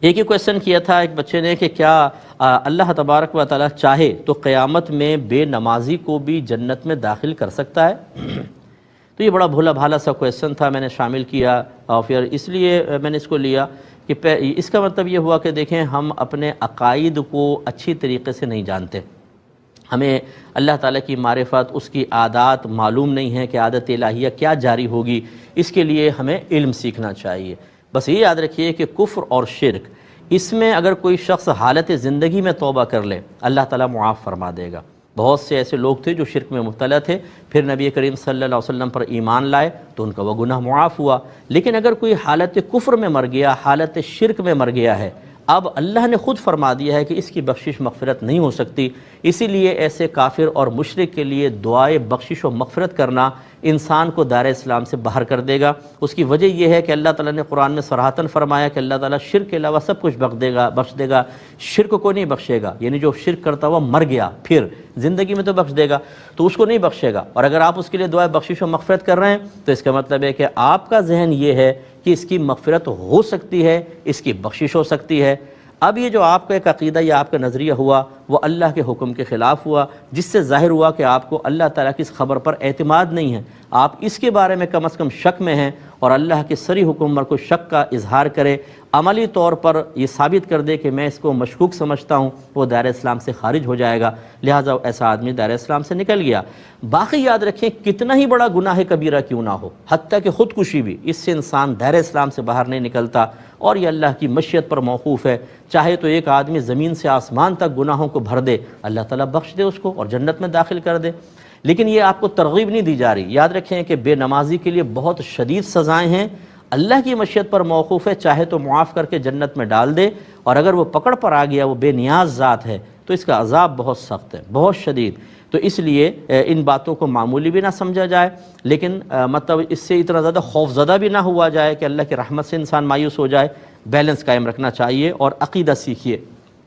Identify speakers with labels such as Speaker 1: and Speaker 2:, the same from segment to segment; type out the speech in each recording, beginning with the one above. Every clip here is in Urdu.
Speaker 1: ایک ہی کویشچن کیا تھا ایک بچے نے کہ کیا اللہ تبارک و تعالیٰ چاہے تو قیامت میں بے نمازی کو بھی جنت میں داخل کر سکتا ہے؟ تو یہ بڑا بھولا بھالا سا کویشچن تھا، میں نے شامل کیا اور پھر اس لیے میں نے اس کو لیا کہ اس کا مطلب یہ ہوا کہ دیکھیں ہم اپنے عقائد کو اچھی طریقے سے نہیں جانتے، ہمیں اللہ تعالیٰ کی معرفت، اس کی عادات معلوم نہیں ہے کہ عادت الہیہ کیا جاری ہوگی، اس کے لیے ہمیں علم سیکھنا چاہیے۔ بس یہ یاد رکھیے کہ کفر اور شرک، اس میں اگر کوئی شخص حالت زندگی میں توبہ کر لے اللہ تعالیٰ معاف فرما دے گا۔ بہت سے ایسے لوگ تھے جو شرک میں مبتلا تھے، پھر نبی کریم صلی اللہ علیہ وسلم پر ایمان لائے تو ان کا وہ گناہ معاف ہوا۔ لیکن اگر کوئی حالت کفر میں مر گیا، حالت شرک میں مر گیا ہے، اب اللہ نے خود فرما دیا ہے کہ اس کی بخشش مغفرت نہیں ہو سکتی، اسی لیے ایسے کافر اور مشرک کے لیے دعائے بخشش و مغفرت کرنا انسان کو دار اسلام سے باہر کر دے گا۔ اس کی وجہ یہ ہے کہ اللہ تعالیٰ نے قرآن میں صراحتاً فرمایا کہ اللہ تعالیٰ شرک کے علاوہ سب کچھ بخش دے گا، شرک کو نہیں بخشے گا، یعنی جو شرک کرتا ہوا مر گیا پھر زندگی میں تو بخش دے گا، تو اس کو نہیں بخشے گا۔ اور اگر آپ اس کے لیے دعائے بخشش و مغفرت کر رہے ہیں تو اس کا مطلب ہے کہ آپ کا ذہن یہ ہے کہ اس کی مغفرت ہو سکتی ہے، اس کی بخشش ہو سکتی ہے۔ اب یہ جو آپ کا ایک عقیدہ یا آپ کا نظریہ ہوا وہ اللہ کے حکم کے خلاف ہوا، جس سے ظاہر ہوا کہ آپ کو اللہ تعالیٰ کی اس خبر پر اعتماد نہیں ہے، آپ اس کے بارے میں کم از کم شک میں ہیں، اور اللہ کے صریح حکم پر کوئی شک کا اظہار کرے، عملی طور پر یہ ثابت کر دے کہ میں اس کو مشکوک سمجھتا ہوں، وہ دائرہ اسلام سے خارج ہو جائے گا، لہٰذا ایسا آدمی دائرہ اسلام سے نکل گیا۔ باقی یاد رکھیں کتنا ہی بڑا گناہ کبیرہ کیوں نہ ہو، حتیٰ کہ خودکشی بھی، اس سے انسان دائرہ اسلام سے باہر نہیں نکلتا، اور یہ اللہ کی مشیت پر موقوف ہے۔ چاہے تو ایک آدمی زمین سے آسمان تک گناہوں کو بھر دے، اللہ تعالیٰ بخش دے اس کو اور جنت میں داخل کر دے، لیکن یہ آپ کو ترغیب نہیں دی جا رہی۔ یاد رکھیں کہ بے نمازی کے لیے بہت شدید سزائیں ہیں، اللہ کی مشیت پر موقوف ہے، چاہے تو معاف کر کے جنت میں ڈال دے، اور اگر وہ پکڑ پر آ گیا، وہ بے نیاز ذات ہے، تو اس کا عذاب بہت سخت ہے، بہت شدید۔ تو اس لیے ان باتوں کو معمولی بھی نہ سمجھا جائے، لیکن مطلب اس سے اتنا زیادہ خوف زدہ بھی نہ ہوا جائے کہ اللہ کی رحمت سے انسان مایوس ہو جائے۔ بیلنس قائم رکھنا چاہیے اور عقیدہ سیکھیے۔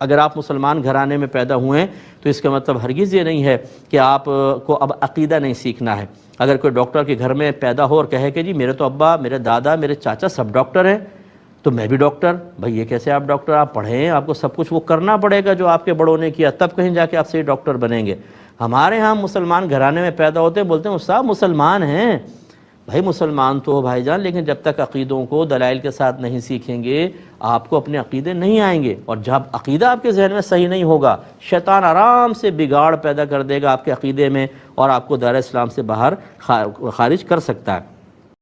Speaker 1: اگر آپ مسلمان گھرانے میں پیدا ہوئے ہیں تو اس کا مطلب ہرگز یہ نہیں ہے کہ آپ کو اب عقیدہ نہیں سیکھنا ہے۔ اگر کوئی ڈاکٹر کے گھر میں پیدا ہو اور کہے کہ جی میرے تو ابا، میرے دادا، میرے چاچا سب ڈاکٹر ہیں تو میں بھی ڈاکٹر، بھائی یہ کیسے آپ ڈاکٹر؟ آپ پڑھے ہیں، آپ کو سب کچھ وہ کرنا پڑے گا جو آپ کے بڑوں نے کیا، تب کہیں جا کے آپ صحیح ڈاکٹر بنیں گے۔ ہمارے ہاں مسلمان گھرانے میں پیدا ہوتے ہیں، بولتے ہیں استاد مسلمان ہیں، بھائی مسلمان تو ہو بھائی جان، لیکن جب تک عقیدوں کو دلائل کے ساتھ نہیں سیکھیں گے آپ کو اپنے عقیدے نہیں آئیں گے، اور جب عقیدہ آپ کے ذہن میں صحیح نہیں ہوگا شیطان آرام سے بگاڑ پیدا کر دے گا آپ کے عقیدے میں، اور آپ کو دائرہ اسلام سے باہر خارج کر سکتا ہے۔